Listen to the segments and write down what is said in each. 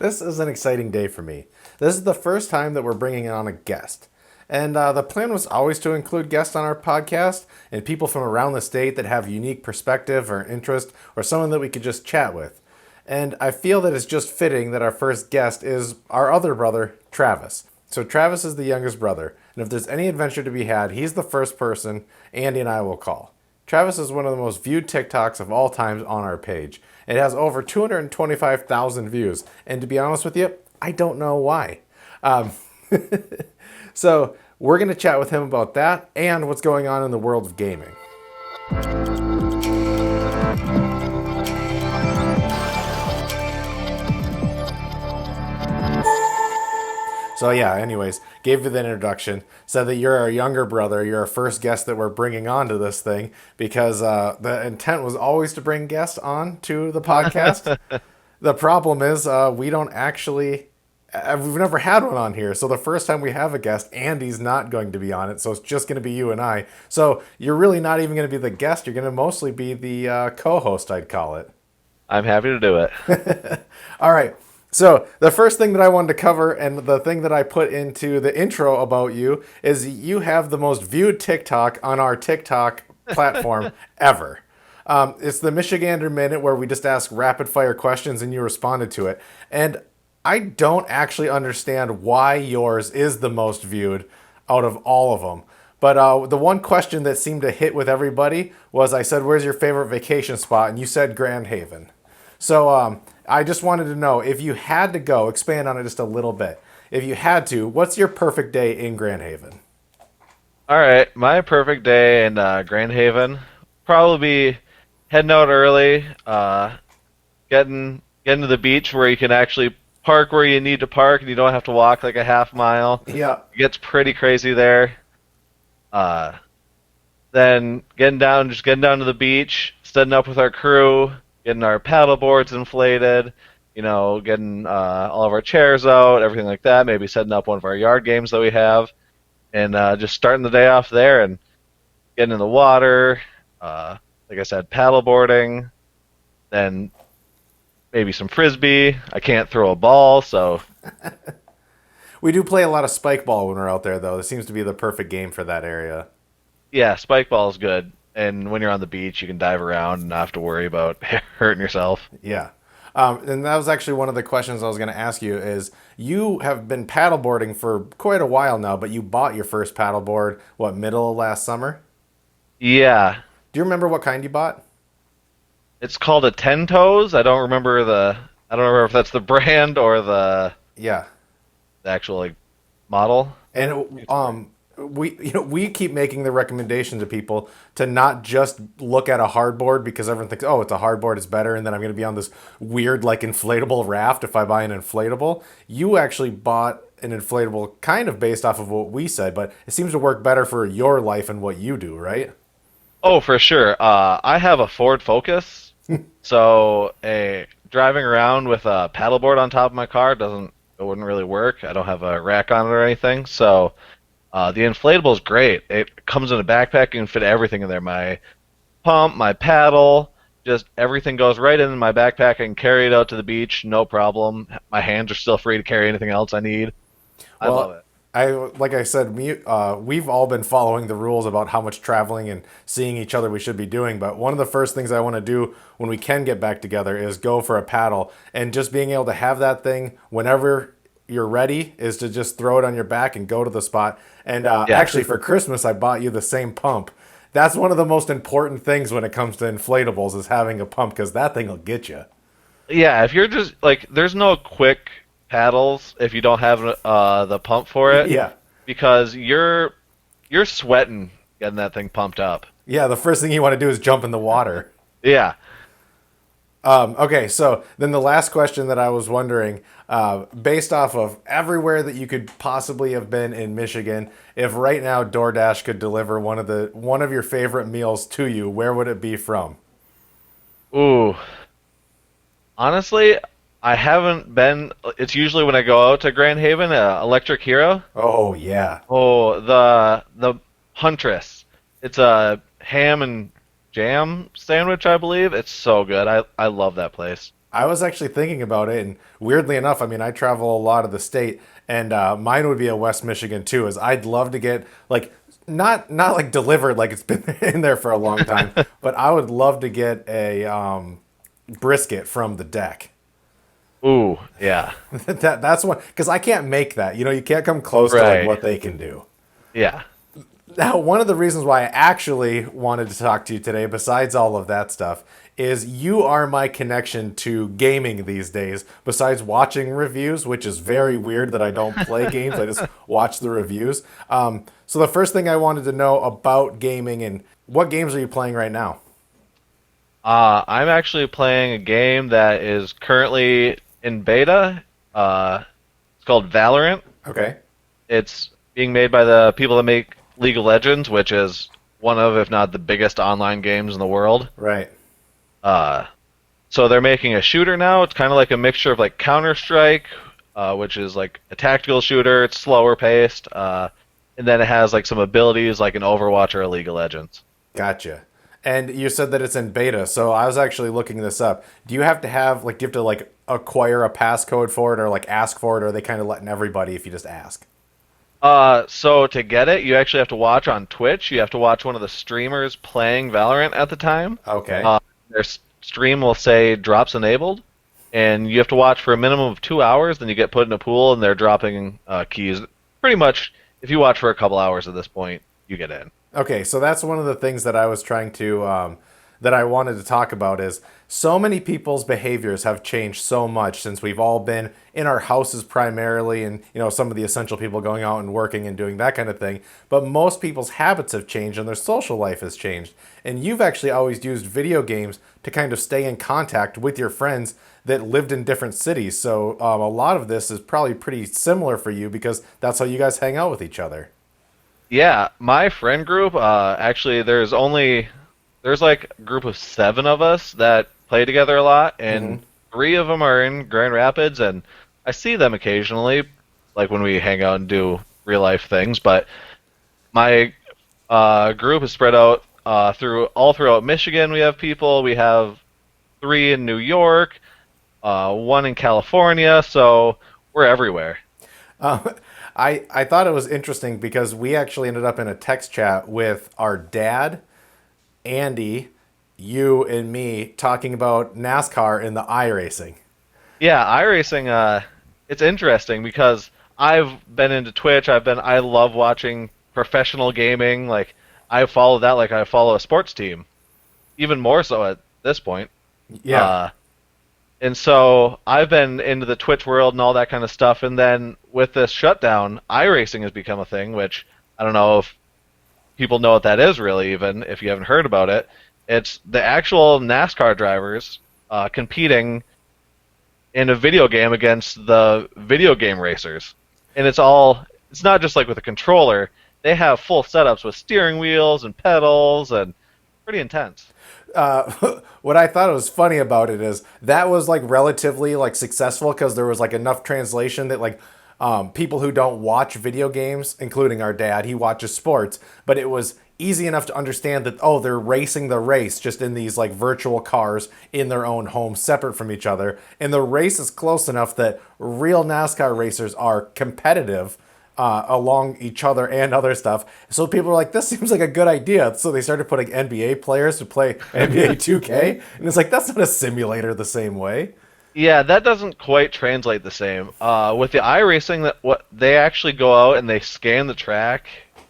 This is an exciting day for me. This is the first time that we're bringing on a guest. And the plan was always to include guests on our podcast and people from around the state that have unique perspective or interest or someone that we could just chat with. And I feel that it's just fitting that our first guest is our other brother, Travis. So Travis is the youngest brother, and if there's any adventure to be had, he's the first person Andy and I will call. Travis is one of the most viewed TikToks of all time on our page. It has over 225,000 views, and to be honest with you, I don't know why. Um, so we're going to chat with him about that and what's going on in the world of gaming. So yeah, anyways, gave you the introduction, said that you're our younger brother, you're our first guest that we're bringing on to this thing, because the intent was always to bring guests on to the podcast. The problem is we don't actually, we've never had one on here, so the first time we have a guest, Andy's not going to be on it, so it's just going to be you and I. So you're really not even going to be the guest, you're going to mostly be the co-host, I'd call it. I'm happy to do it. All right. So the first thing that I wanted to cover and the thing that I put into the intro about you is you have the most viewed TikTok on our TikTok platform ever. It's the Michigander Minute where we just ask rapid fire questions and you responded to it. And I don't actually understand why yours is the most viewed out of all of them. But the one question that seemed to hit with everybody was I said, "Where's your favorite vacation spot?" And you said Grand Haven. So I just wanted to know if you had to go, expand on it just a little bit. If you had to, what's your perfect day in Grand Haven? All right, my perfect day in Grand Haven probably be heading out early, getting to the beach where you can actually park where you need to park and you don't have to walk like a half mile. Yeah. It gets pretty crazy there. Uh, then getting down to the beach, setting up with our crew, getting our paddle boards inflated, getting all of our chairs out, everything like that. Maybe setting up one of our yard games that we have, and just starting the day off there and getting in the water. Like I said, paddle boarding, then maybe some frisbee. I can't throw a ball, so We do play a lot of spike ball when we're out there, though. It seems to be the perfect game for that area. yeah, spike ball is good. And when you're on the beach, you can dive around and not have to worry about hurting yourself. Yeah. And that was actually one of the questions I was going to ask you is you have been paddleboarding for quite a while now, but you bought your first paddleboard, what, middle of last summer? Yeah, Do you remember what kind you bought? it's called a Ten Toes. I don't remember if that's the brand or Yeah. the actual like model. And we keep making the recommendation to people to not just look at a hardboard because everyone thinks, oh, it's a hardboard, it's better, and then I'm going to be on this weird like inflatable raft if I buy an inflatable. You actually bought an inflatable kind of based off of what we said, but it seems to work better for your life and what you do, right? Oh, for sure. I have a Ford Focus, so a driving around with a paddleboard on top of my car it wouldn't really work. I don't have a rack on it or anything, so the inflatable is great. It comes in a backpack. You can fit everything in there. My pump, my paddle, just everything goes right in my backpack. I can carry it out to the beach, no problem. My hands are still free to carry anything else I need. I love Well, it. like I said, we've all been following the rules about how much traveling and seeing each other we should be doing. But one of the first things I want to do when we can get back together is go for a paddle. And just being able to have that thing whenever you're ready is to just throw it on your back and go to the spot. And Yeah. actually, for Christmas, I bought you the same pump. That's one of the most important things when it comes to inflatables is having a pump because that thing will get you. Yeah, if you're just like, there's no quick paddles if you don't have the pump for it, Yeah. because you're sweating getting that thing pumped up. Yeah, the first thing you want to do is jump in the water. Yeah. Okay, so then the last question that I was wondering, based off of everywhere that you could possibly have been in Michigan, if right now DoorDash could deliver one of your favorite meals to you, where would it be from? Ooh. Honestly, I haven't been. It's usually when I go out to Grand Haven, Electric Hero. Oh yeah, Oh, the Huntress. It's a ham and jam sandwich, I believe. It's so good. I love that place. I was actually thinking about it, and weirdly enough, I mean, I travel a lot of the state, and mine would be a West Michigan too. Is I'd love to get like not like delivered like it's been in there for a long time, but I would love to get a brisket from the deck. Ooh, yeah. That's one because I can't make that. You know, you can't come close to like Right. what they can do. Yeah. Now, one of the reasons why I actually wanted to talk to you today, besides all of that stuff, is you are my connection to gaming these days, besides watching reviews, which is very weird that I don't play games, I just watch the reviews. So, the first thing I wanted to know about gaming and what games are you playing right now? I'm actually playing a game that is currently in beta. It's called Valorant. Okay. It's being made by the people that make League of Legends, which is one of, if not the biggest online games in the world. Right. Uh, so they're making a shooter now. It's kind of like a mixture of like Counter-Strike, which is like a tactical shooter. It's slower paced, and then it has like some abilities like an Overwatch or a League of Legends. Gotcha. And you said that it's in beta, so I was actually looking this up. Do you have to have like do you have to like acquire a passcode for it or like ask for it, or are they kind of letting everybody if you just ask? So to get it, you actually have to watch on Twitch. You have to watch one of the streamers playing Valorant at the time. Okay. Their stream will say drops enabled, and you have to watch for a minimum of 2 hours. Then you get put in a pool, and they're dropping keys. Pretty much, if you watch for a couple hours at this point, you get in. Okay, so that's one of the things that I was trying to that I wanted to talk about is so many people's behaviors have changed so much since we've all been in our houses primarily, and you know some of the essential people going out and working and doing that kind of thing. But most people's habits have changed and their social life has changed. And you've actually always used video games to kind of stay in contact with your friends that lived in different cities. So a lot of this is probably pretty similar for you because that's how you guys hang out with each other. Yeah, my friend group, actually, there's like a group of 7 of us that play together a lot, and 3 of them are in Grand Rapids, and I see them occasionally, like when we hang out and do real life things. But my group is spread out through all throughout Michigan. We have people. We have 3 in New York, 1 in California, so we're everywhere. I thought it was interesting because we actually ended up in a text chat with our dad, Andy, you, and me talking about NASCAR and the iRacing. Yeah, iRacing, it's interesting because I've been into Twitch. I love watching professional gaming. Like, I follow that like I follow a sports team, even more so at this point. Yeah. Uh, and so I've been into the Twitch world and all that kind of stuff. And then with this shutdown, iRacing has become a thing, which I don't know if people know what that is really, even if you haven't heard about it. It's the actual NASCAR drivers competing in a video game against the video game racers. And it's not just like with a controller. They have full setups with steering wheels and pedals and pretty intense. What I thought was funny about it is that was like relatively like successful because there was like enough translation that like people who don't watch video games, including our dad, he watches sports, but it was easy enough to understand that oh they're racing the race just in these like virtual cars in their own homes separate from each other, and the race is close enough that real NASCAR racers are competitive along each other and other stuff. So people are like, this seems like a good idea. So they started putting NBA players to play NBA 2K. And it's like, that's not a simulator the same way. Yeah, that doesn't quite translate the same. With the iRacing, that what they actually go out and they scan the track,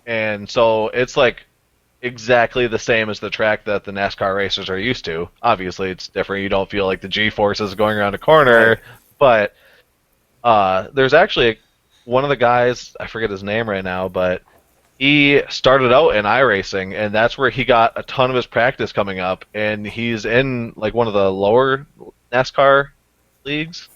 and so it's like exactly the same as the track that the NASCAR racers are used to. Obviously, it's different. You don't feel like the G forces going around a corner, but there's actually one of the guys, I forget his name right now, but he started out in iRacing, and that's where he got a ton of his practice coming up, and he's in like one of the lower NASCAR leagues.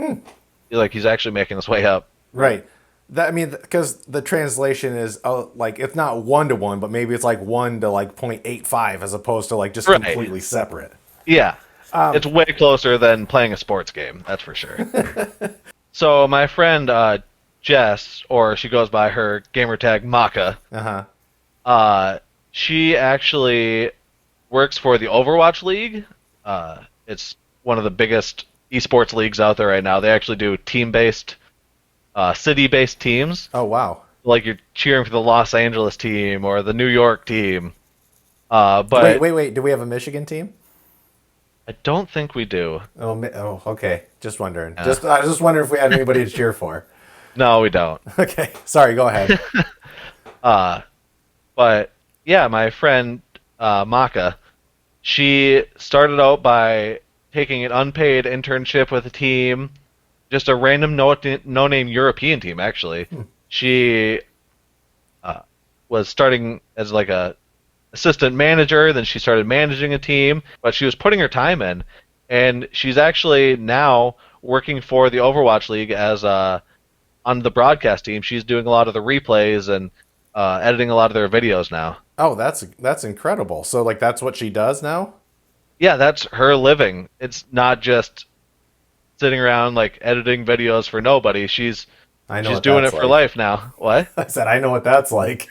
Like he's actually making his way up. Right. That I mean, because the translation is like it's not 1 to 1, but maybe it's like 1 to like 0.85 as opposed to like just Right. completely separate. Yeah. It's way closer than playing a sports game, that's for sure. So my friend Jess, or she goes by her gamer tag Maka, Uh huh. she actually works for the Overwatch League. It's one of the biggest esports leagues out there right now. They actually do team-based, city-based teams. Oh, wow. Like you're cheering for the Los Angeles team or the New York team. Wait, But wait, wait. Do we have a Michigan team? I don't think we do. Oh, oh, okay. Just wondering. Uh, I was just wondering if we had anybody to cheer for. no, we don't. Okay. Sorry, go ahead. Uh, but yeah, my friend Maka, she started out by taking an unpaid internship with a team, just a random no-name European team. Actually, she uh, was starting as like a assistant manager. Then she started managing a team, but she was putting her time in, and she's actually now working for the Overwatch League as on the broadcast team. She's doing a lot of the replays and editing a lot of their videos now. Oh, that's incredible. So like that's what she does now? Yeah, that's her living. It's not just sitting around like editing videos for nobody. She's I know she's what doing that's it for like. life now. What? I said I know what that's like.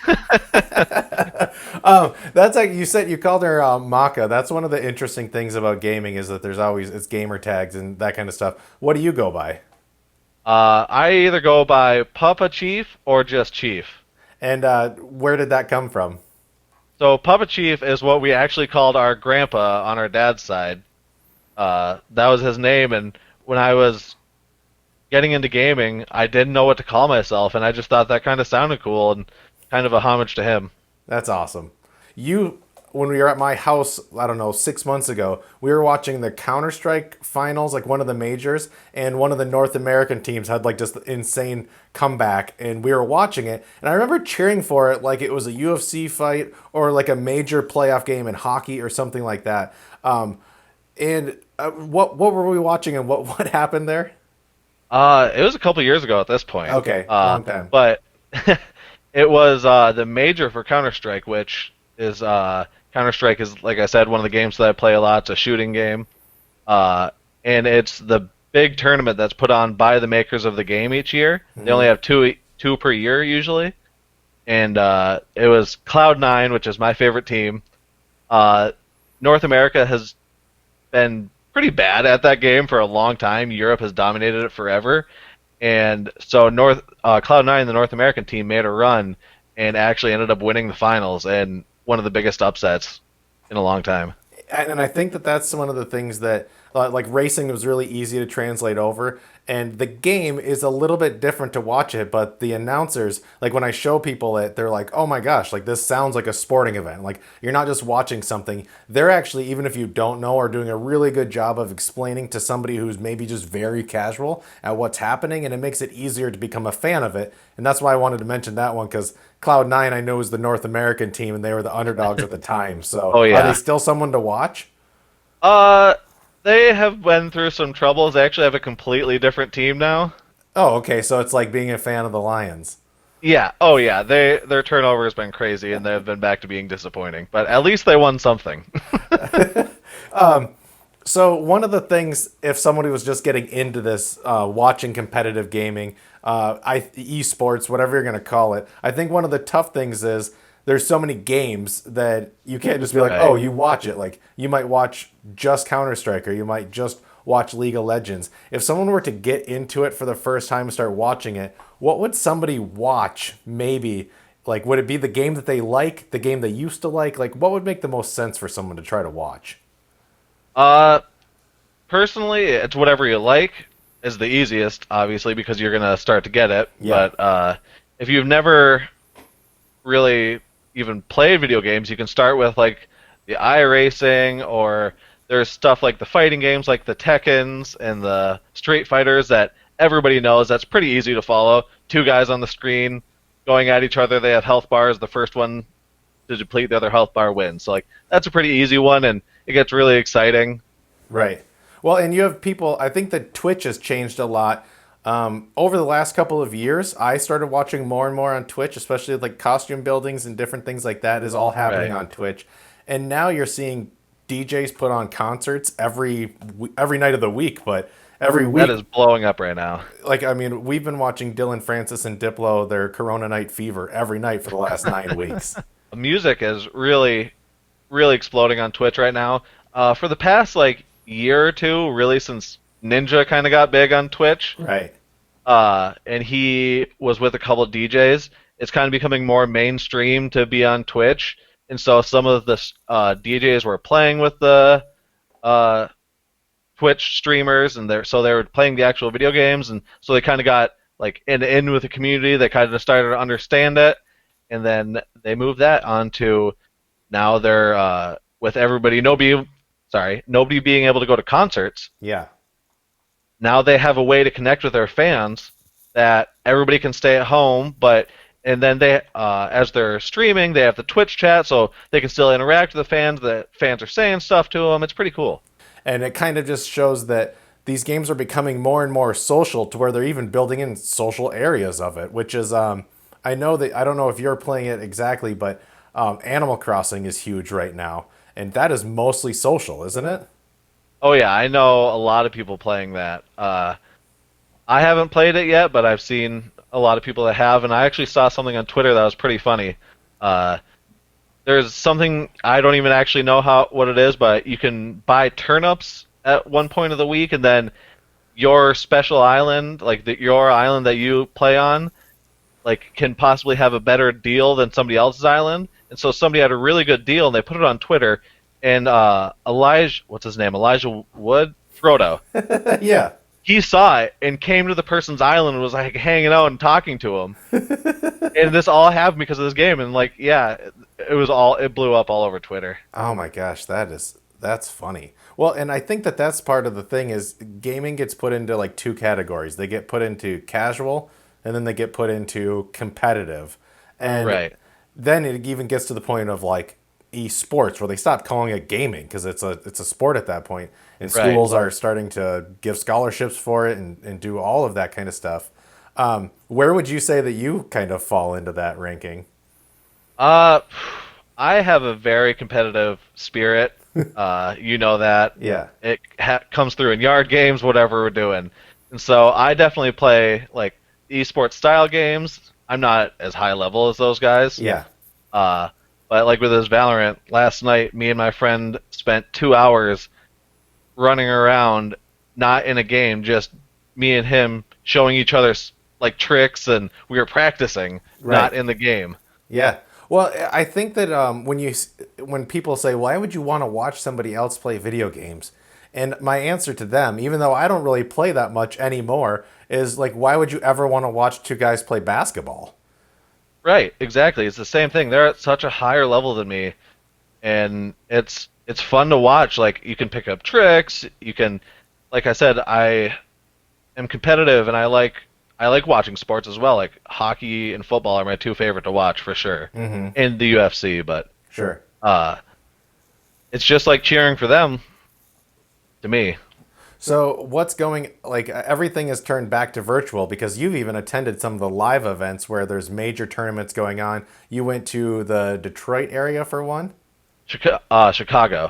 That's like you said you called her Maka. That's one of the interesting things about gaming is that there's always it's gamer tags and that kind of stuff. What do you go by? I either go by Papa Chief or just Chief. And where did that come from? So Papa Chief is what we actually called our grandpa on our dad's side. That was his name, and when I was getting into gaming, I didn't know what to call myself, and I just thought that kind of sounded cool and kind of a homage to him. That's awesome. You, when we were at my house, I don't know, 6 months ago, we were watching the Counter Strike finals, like one of the majors, and one of the North American teams had like just insane comeback, and we were watching it, and I remember cheering for it like it was a UFC fight or like a major playoff game in hockey or something like that. And what were we watching, and what happened there? It was a couple years ago at this point. Okay, long time. But it was the major for Counter Strike, which is Counter Strike is like I said one of the games that I play a lot. It's a shooting game, and it's the big tournament that's put on by the makers of the game each year. They only have two per year usually, and it was Cloud9, which is my favorite team. North America has been pretty bad at that game for a long time. Europe has dominated it forever, and so Cloud9, the North American team, made a run and actually ended up winning the finals and one of the biggest upsets in a long time. And I think that that's one of the things that like racing was really easy to translate over, and the game is a little bit different to watch it, but the announcers, like when I show people it, they're like, oh my gosh, like this sounds like a sporting event. Like you're not just watching something, they're actually, even if you don't know, are doing a really good job of explaining to somebody who's maybe just very casual at what's happening, and it makes it easier to become a fan of it. And that's why I wanted to mention that one, because Cloud9 I know is the North American team, and they were the underdogs at the time. So Oh are they yeah. still someone to watch? Uh, they have been through some troubles. They actually have a completely different team now. Oh, okay. So it's like being a fan of the Lions. Yeah. Oh yeah. Their turnover has been crazy, and they've been back to being disappointing. But at least they won something. So one of the things, if somebody was just getting into this, watching competitive gaming, esports, whatever you're going to call it, I think one of the tough things is there's so many games that you can't just be like, Right. oh, you watch it. Like you might watch just Counter Strike, or you might just watch League of Legends. If someone were to get into it for the first time and start watching it, what would somebody watch? Maybe like would it be the game that they like, the game they used to like? Like what would make the most sense for someone to try to watch? Uh, Personally, it's whatever you like is the easiest, obviously, because you're gonna start to get it. Yeah. But if you've never really even played video games, you can start with like the iRacing, or there's stuff like the fighting games like the Tekkens and the Street Fighters that everybody knows. That's pretty easy to follow. Two guys on the screen going at each other. They have health bars. The first one to deplete the other health bar wins. So like that's a pretty easy one, and it gets really exciting. Right. Well, and you have people, I think that Twitch has changed a lot. Over the last couple of years, I started watching more and more on Twitch, especially like costume buildings and different things like that is all happening Right. on Twitch. And now you're seeing DJs put on concerts every night of the week, but every week, That is blowing up right now. like, I mean, we've been watching Dylan Francis and Diplo, their Corona Night Fever every night for the last 9 weeks. Music is really, really exploding on Twitch right now. For the past like year or two, really since Ninja kind of got big on Twitch, Right. and he was with a couple of DJs. It's kind of becoming more mainstream to be on Twitch, and so some of the DJs were playing with the uh, Twitch streamers, and they were playing the actual video games, and so they kind of got like in with the community. They kind of started to understand it, and then they moved that onto now they're with everybody nobody being able to go to concerts. Yeah. Now they have a way to connect with their fans that everybody can stay at home, but and then they as they're streaming, they have the Twitch chat, so they can still interact with the fans. The fans are saying stuff to them. It's pretty cool. And it kind of just shows that these games are becoming more and more social to where they're even building in social areas of it, which is I know that I don't know if you're playing it exactly, but Animal Crossing is huge right now, and that is mostly social, isn't it? Oh yeah, I know a lot of people playing that. I haven't played it yet, but I've seen a lot of people that have, and I actually saw something on Twitter that was pretty funny. Uh, there's something I don't even actually know what it is, but you can buy turnips at one point of the week, and then your special island, like your island that you play on, like can possibly have a better deal than somebody else's island. And so somebody had a really good deal, and they put it on Twitter. And what's his name? Elijah Wood, Frodo. Yeah. He saw it and came to the person's island and was like hanging out and talking to him. And this all happened because of this game. And like, yeah, it blew up all over Twitter. Oh my gosh, that's funny. Well, and I think that that's part of the thing is gaming gets put into like two categories. They get put into casual, and then they get put into competitive. And Right. then it even gets to the point of like esports where they stop calling it gaming because it's a sport at that point. And Right. schools are starting to give scholarships for it and do all of that kind of stuff. Where would you say that you kind of fall into that ranking? Uh, I have a very competitive spirit. You know that. Yeah. It comes through in yard games, whatever we're doing. And so I definitely play like esports style games. I'm not as high level as those guys. Yeah. Uh, but like with this Valorant, last night, me and my friend spent 2 hours running around, not in a game, just me and him showing each other like tricks, and we were practicing, Right. not in the game. Yeah. Well, I think that when people say, "Why would you want to watch somebody else play video games?" and my answer to them, even though I don't really play that much anymore, is like, "Why would you ever want to watch two guys play basketball?" Right, exactly. It's the same thing. They're at such a higher level than me, and it's fun to watch. Like you can pick up tricks. You can, like I said, I am competitive, and I like watching sports as well. Like hockey and football are my two favorite to watch for sure, and the UFC. But Sure. uh, it's just like cheering for them to me. So what's going like everything is turned back to virtual because you've even attended some of the live events where there's major tournaments going on. You went to the Detroit area for one? Chicago.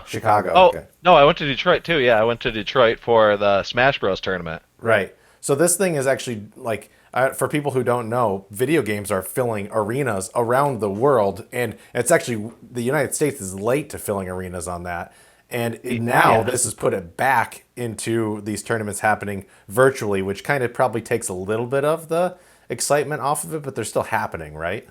Chicago. Oh Okay. no, I went to Detroit too. Yeah, I went to Detroit for the Smash Bros tournament. Right. So this thing is actually like for people who don't know, video games are filling arenas around the world, and it's actually the United States is late to filling arenas on that. And now Yeah. this has put it back into these tournaments happening virtually, which kind of probably takes a little bit of the excitement off of it, but they're still happening, right?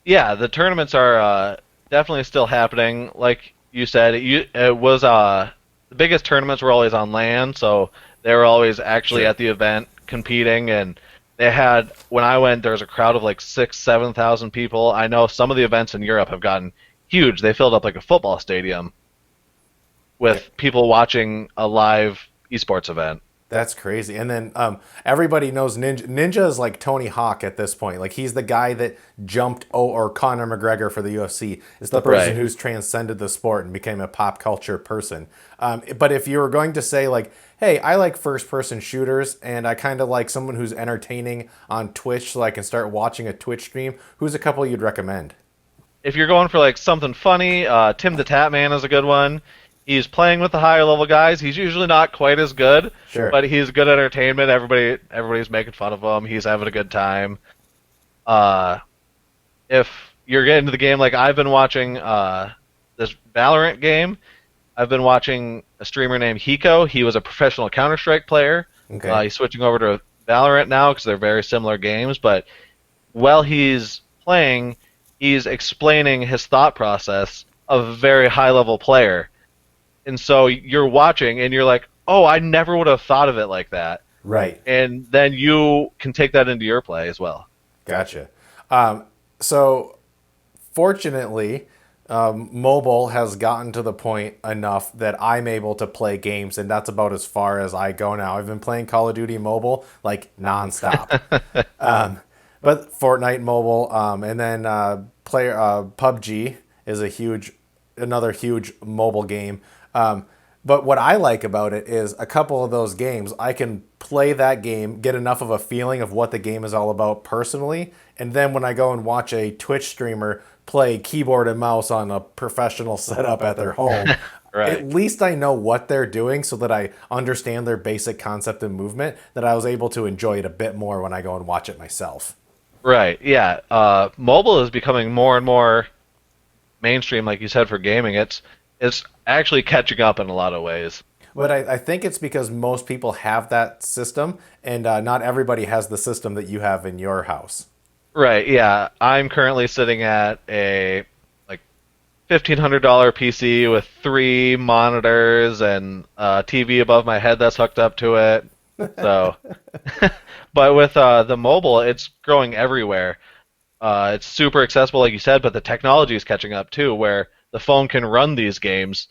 Yeah, the tournaments are definitely still happening. Like you said, it was the biggest tournaments were always on land, so they were always actually Sure. at the event competing, and they had when I went, there was a crowd of like 7,000 people. I know some of the events in Europe have gotten huge. They filled up like a football stadium with people watching a live esports event. That's crazy. And then everybody knows Ninja. Ninja is like Tony Hawk at this point. Like he's the guy that jumped or Conor McGregor for the UFC. Is the person Right. who's transcended the sport and became a pop culture person. But if you were going to say like, hey, I like first person shooters and I kind of like someone who's entertaining on Twitch so I can start watching a Twitch stream, who's a couple you'd recommend? If you're going for like something funny, Tim the Tap Man is a good one. He's playing with the higher level guys. He's usually not quite as good, Sure. but he's good entertainment. Everybody's making fun of him. He's having a good time. Uh, if you're getting into the game, like I've been watching this Valorant game, I've been watching a streamer named Hiko. He was a professional Counter Strike player. Okay. He's switching over to Valorant now because they're very similar games. But while he's playing, he's explaining his thought process of a very high level player. And so you're watching and you're like, oh, I never would have thought of it like that. Right. And then you can take that into your play as well. Gotcha. So fortunately, mobile has gotten to the point enough that I'm able to play games, and that's about as far as I go now. I've been playing Call of Duty mobile like nonstop. But Fortnite mobile, and then player PUBG is another huge mobile game. But what I like about it is a couple of those games, I can play that game, get enough of a feeling of what the game is all about personally, and then when I go and watch a Twitch streamer play keyboard and mouse on a professional setup at their home, Right. at least I know what they're doing so that I understand their basic concept and movement, that I was able to enjoy it a bit more when I go and watch it myself. Right. Yeah. Mobile is becoming more and more mainstream, like you said, for gaming. It's actually catching up in a lot of ways. But I think it's because most people have that system, and not everybody has the system that you have in your house. Right. Yeah. I'm currently sitting at a like $1,500 PC with three monitors and a TV above my head that's hooked up to it. So, but with the mobile, it's growing everywhere. It's super accessible, like you said, but the technology is catching up too, where the phone can run these games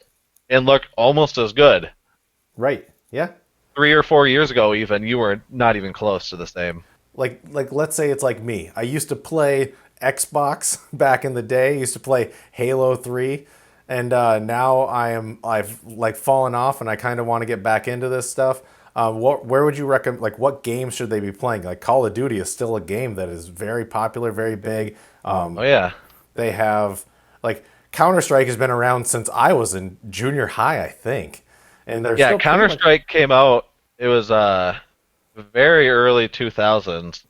and look almost as good. Right. Yeah. 3 or 4 years ago, even you were not even close to the same. Like let's say it's like me. I used to play Xbox back in the day. I used to play Halo 3, and now I've like fallen off, and I kind of want to get back into this stuff. Where would you recommend? Like, what games should they be playing? Like, Call of Duty is still a game that is very popular, very big. Oh yeah, They have like Counter Strike has been around since I was in junior high, I think, and they're yeah. still pretty Counter much Strike came out. It was very early 2000s,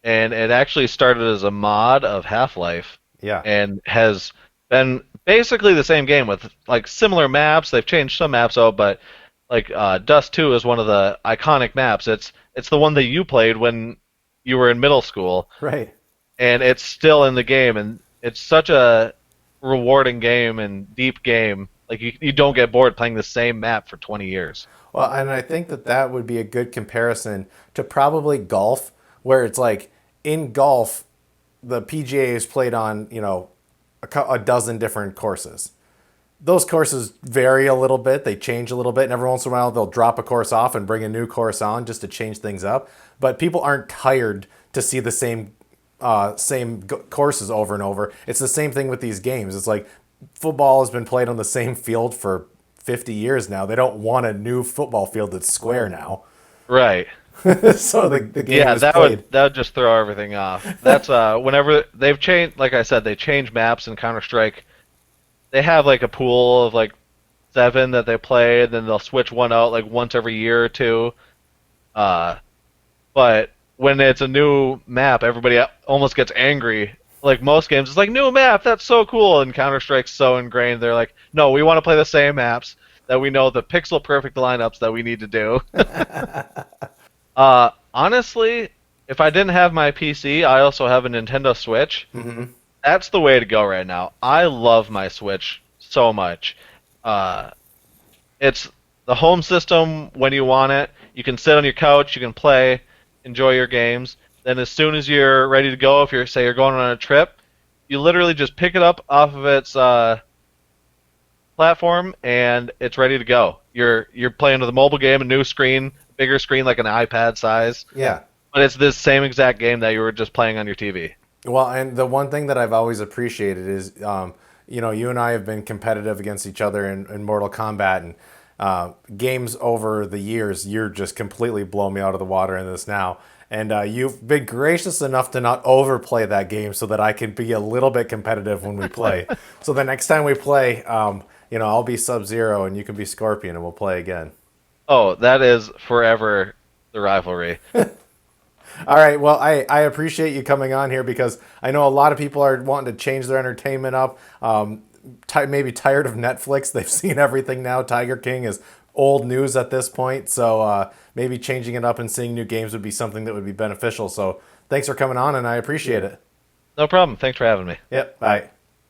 and it actually started as a mod of Half-Life, yeah. and has been basically the same game with like similar maps. They've changed some maps out, but like Dust 2 is one of the iconic maps. It's the one that you played when you were in middle school, Right. and it's still in the game, and it's such a rewarding game and deep game. Like you don't get bored playing the same map for 20 years. Well, and I think that that would be a good comparison to probably golf, where it's like in golf, the PGA is played on, a dozen different courses. Those courses vary a little bit, they change a little bit, and every once in a while they'll drop a course off and bring a new course on just to change things up. But people aren't tired to see the same courses over and over. It's the same thing with these games. It's like football has been played on the same field for 50 years now. They don't want a new football field that's square now. Right. So the game Yeah, is that played. would just throw everything off. That's whenever they've changed, like I said, they change maps in Counter Strike. They have like a pool of like seven that they play, and then they'll switch one out like once every year or two. Uh, but when it's a new map, everybody almost gets angry. Like most games, it's like new map, that's so cool, and Counter Strike's so ingrained. They're like, no, we want to play the same maps that we know the pixel perfect lineups that we need to do. Honestly, if I didn't have my PC, I also have a Nintendo Switch. That's the way to go right now. I love my Switch so much. Uh, it's the home system when you want it. You can sit on your couch, you can play, enjoy your games. Then as soon as you're ready to go, if you're going on a trip, you literally just pick it up off of its platform and it's ready to go. You're playing with a mobile game, a new screen, bigger screen like an iPad size, Yeah. but it's this same exact game that you were just playing on your TV. Well, and the one thing that I've always appreciated is, you and I have been competitive against each other in Mortal Kombat, and games over the years, you're just completely blown me out of the water in this now. And you've been gracious enough to not overplay that game so that I can be a little bit competitive when we play. So the next time we play, I'll be Sub-Zero and you can be Scorpion, and we'll play again. Oh, that is forever the rivalry. All right. Well, I appreciate you coming on here because I know a lot of people are wanting to change their entertainment up. maybe tired of Netflix. They've seen everything now. Tiger King is old news at this point. So maybe changing it up and seeing new games would be something that would be beneficial. So thanks for coming on, and I appreciate it. No problem. Thanks for having me. Yep. Bye.